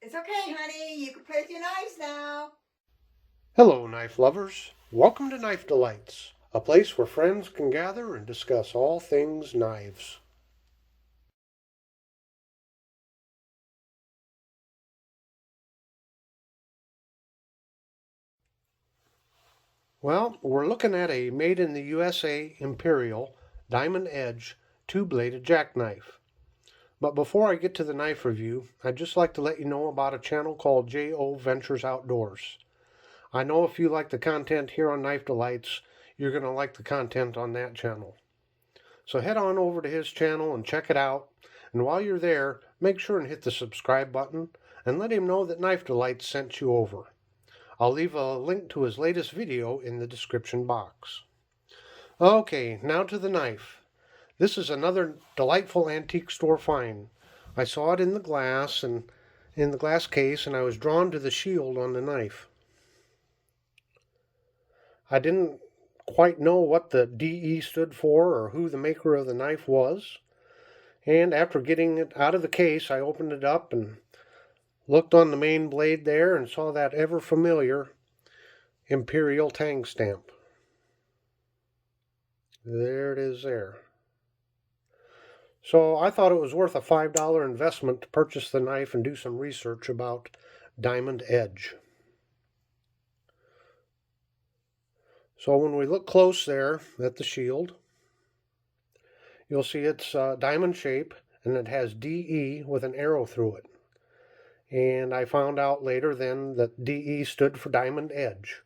It's okay, honey. You can play with your knives now. Hello, knife lovers. Welcome to Knife Delights, a place where friends can gather and discuss all things knives. Well, we're looking at a made in the USA Imperial diamond edge two-bladed jackknife. But before I get to the knife review, I'd just like to let you know about a channel called J.O. Ventures Outdoors. I know if you like the content here on Knife Delights, you're going to like the content on that channel. So head on over to his channel and check it out. And while you're there, make sure and hit the subscribe button and let him know that Knife Delight sent you over. I'll leave a link to his latest video in the description box. Okay, now to the knife. This is another delightful antique store find. I saw it in the glass case, and I was drawn to the shield on the knife. I didn't quite know what the DE stood for or who the maker of the knife was. And after getting it out of the case, I opened it up and looked on the main blade there and saw that ever familiar Imperial tang stamp. There it is there. So I thought it was worth a $5 investment to purchase the knife and do some research about diamond edge. So when we look close there at the shield, you'll see it's diamond shape and it has DE with an arrow through it. And I found out later then that DE stood for diamond edge.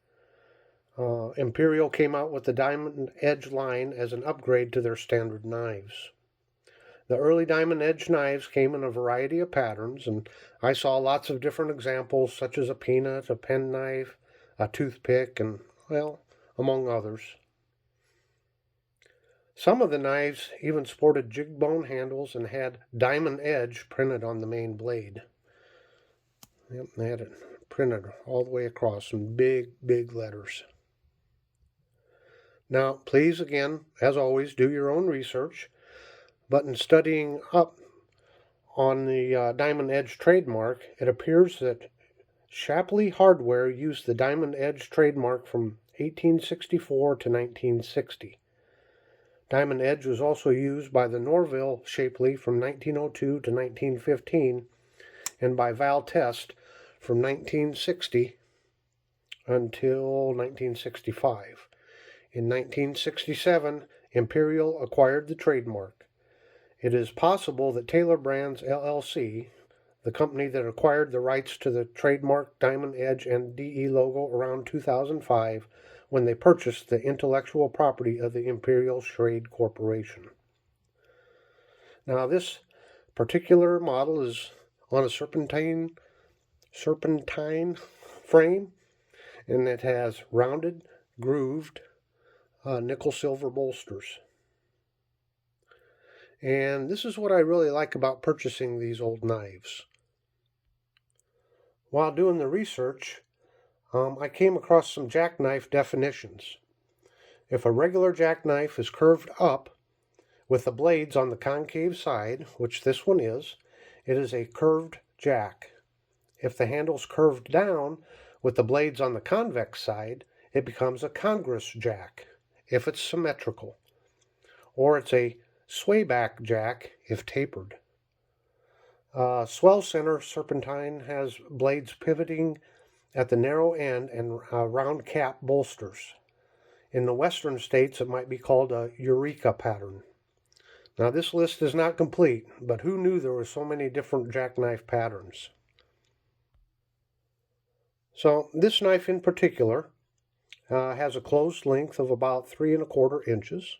Imperial came out with the diamond edge line as an upgrade to their standard knives. The early diamond edge knives came in a variety of patterns, and I saw lots of different examples, such as a peanut, a penknife, a toothpick, and, well, among others. Some of the knives even sported jig bone handles and had diamond edge printed on the main blade. Yep, they had it printed all the way across in big, big letters. Now, please, again, as always, do your own research. But in studying up on the Diamond Edge trademark, it appears that Shapley Hardware used the Diamond Edge trademark from 1864 to 1960. Diamond Edge was also used by the Norville Shapley from 1902 to 1915 and by Val Test from 1960 until 1965. In 1967, Imperial acquired the trademark. It is possible that Taylor Brands LLC, the company that acquired the rights to the trademark Diamond Edge and DE logo around 2005, when they purchased the intellectual property of the Imperial Trade Corporation. Now, this particular model is on a serpentine frame, and it has rounded, grooved nickel-silver bolsters. And this is what I really like about purchasing these old knives. While doing the research, I came across some jackknife definitions. If a regular jackknife is curved up with the blades on the concave side, which this one is, it is a curved jack. If the handle's curved down with the blades on the convex side, it becomes a congress jack, if it's symmetrical. Or it's a swayback jack if tapered. Swell center serpentine has blades pivoting at the narrow end and round cap bolsters. In the western states, it might be called a Eureka pattern. Now, this list is not complete, but who knew there were so many different jackknife patterns? So, this knife in particular has a closed length of about 3¼ inches.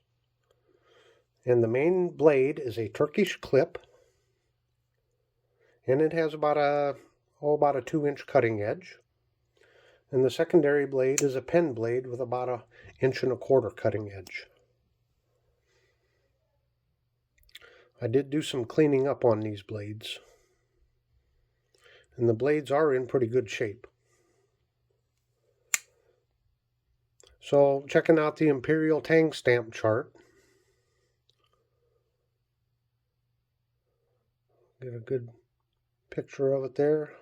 And the main blade is a Turkish clip. And it has about a 2-inch cutting edge. And the secondary blade is a pen blade with about 1¼ inch cutting edge. I did do some cleaning up on these blades. And the blades are in pretty good shape. So, checking out the Imperial Tang stamp chart. Get a good picture of it there.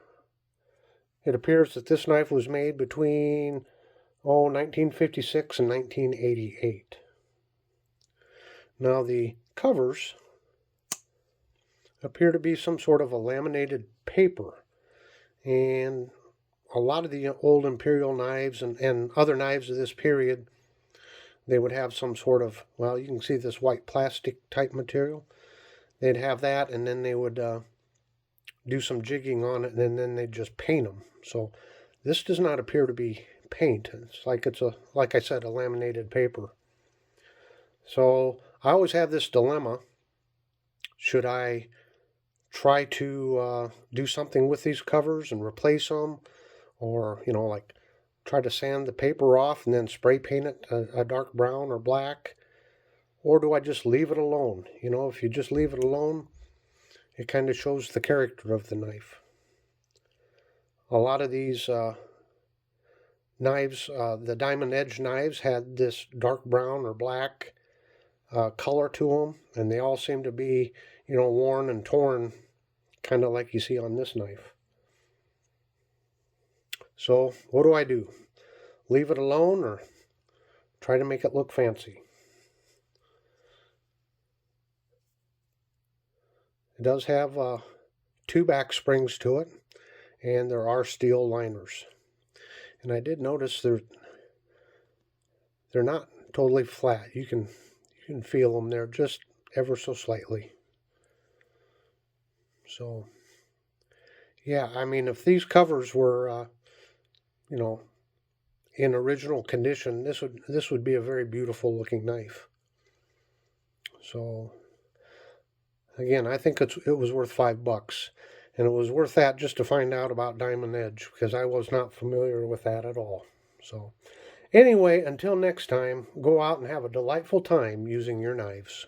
It appears that this knife was made between 1956 and 1988. Now the covers appear to be some sort of a laminated paper, and a lot of the old Imperial knives and other knives of this period, they would have some sort of, well, you can see this white plastic type material. They'd have that, and then they would do some jigging on it, and then they'd just paint them. So this does not appear to be paint. It's like I said, a laminated paper. So I always have this dilemma. Should I try to do something with these covers and replace them, or like try to sand the paper off and then spray paint it a dark brown or black, or do I just leave it alone? If you just leave it alone, it kind of shows the character of the knife. A lot of these knives, the diamond edge knives, had this dark brown or black color to them, and they all seem to be worn and torn, kind of like you see on this knife. So what do I do? Leave it alone or try to make it look fancy? It does have 2 back springs to it, and there are steel liners. And I did notice they're not totally flat. You can feel them there just ever so slightly. So yeah, I mean, if these covers were in original condition, this would be a very beautiful looking knife. So again, I think it was worth $5, and it was worth that just to find out about diamond edge, because I was not familiar with that at all. So anyway, until next time, go out and have a delightful time using your knives.